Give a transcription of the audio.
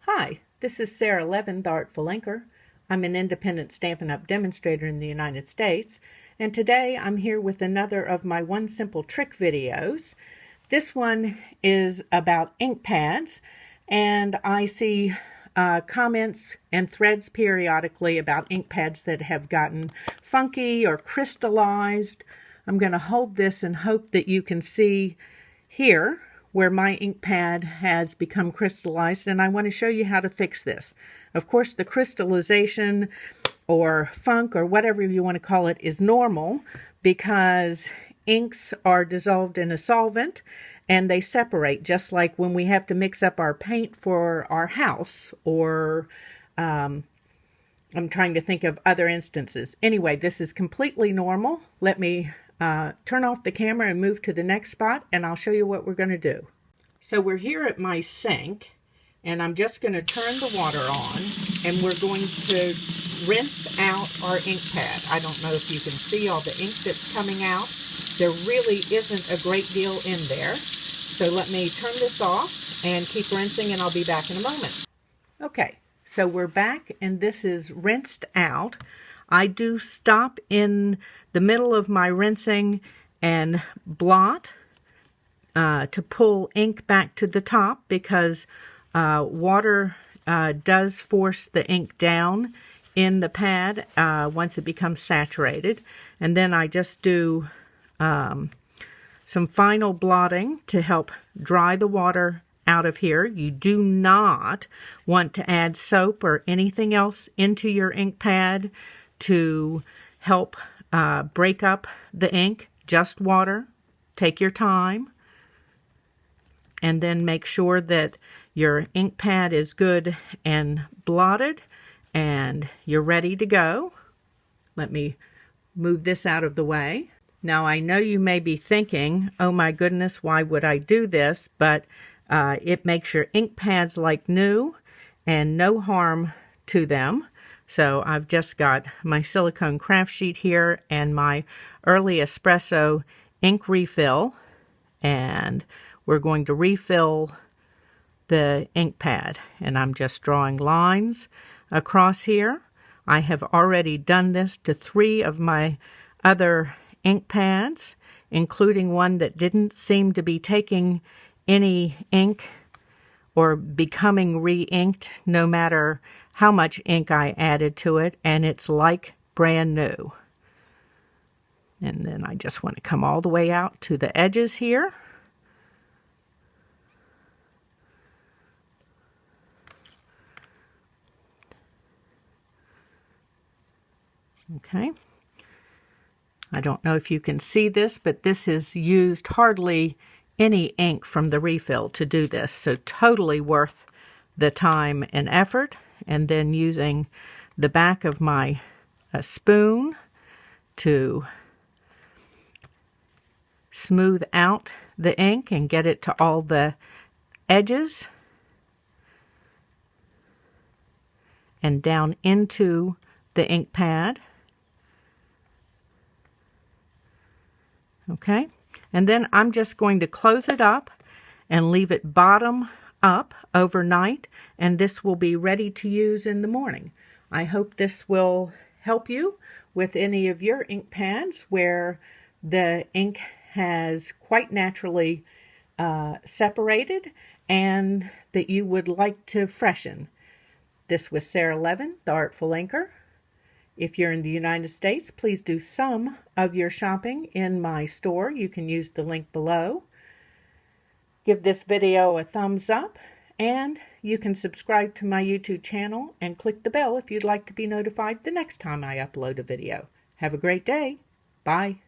Hi, this is Sara Levin, the Artful Inker. I'm an independent Stampin' Up! Demonstrator in the United States, and today I'm here with another of my One Simple Trick videos. This one is about ink pads, and I see comments and threads periodically about ink pads that have gotten funky or crystallized. I'm going to hold this and hope that you can see here where my ink pad has become crystallized, and I want to show you how to fix this. Of course, the crystallization or funk or whatever you want to call it is normal because inks are dissolved in a solvent and they separate, just like when we have to mix up our paint for our house, or I'm trying to think of other instances. Anyway, this is completely normal. Let me turn off the camera and move to the next spot, and I'll show you what we're going to do. So we're here at my sink, and I'm just going to turn the water on, and we're going to rinse out our ink pad. I don't know if you can see all the ink that's coming out. There really isn't a great deal in there. So let me turn this off and keep rinsing, and I'll be back in a moment. Okay, so we're back, and this is rinsed out. I do stop in the middle of my rinsing and blot to pull ink back to the top, because water does force the ink down in the pad once it becomes saturated. And then I just do some final blotting to help dry the water out of here. You do not want to add soap or anything else into your ink pad to help break up the ink. Just water. Take your time. And then make sure that your ink pad is good and blotted and you're ready to go. Let me move this out of the way. Now, I know you may be thinking, oh my goodness, why would I do this? But it makes your ink pads like new and no harm to them. So I've just got my silicone craft sheet here and my early espresso ink refill, and we're going to refill the ink pad, and I'm just drawing lines across here. I have already done this to 3 of my other ink pads, including one that didn't seem to be taking any ink or becoming re-inked no matter how much ink I added to it, and it's like brand new. And then I just want to come all the way out to the edges here. Okay. I don't know if you can see this, but this has used hardly any ink from the refill to do this, so totally worth the time and effort. And then using the back of my spoon to smooth out the ink and get it to all the edges and down into the ink pad. Okay, and then I'm just going to close it up and leave it bottom up overnight, and this will be ready to use in the morning. I hope this will help you with any of your ink pads where the ink has quite naturally separated and that you would like to freshen. This was Sara Levin, the Artful Inker. If you're in the United States, please do some of your shopping in my store. You can use the link below. Give this video a thumbs up, and you can subscribe to my YouTube channel and click the bell if you'd like to be notified the next time I upload a video. Have a great day. Bye.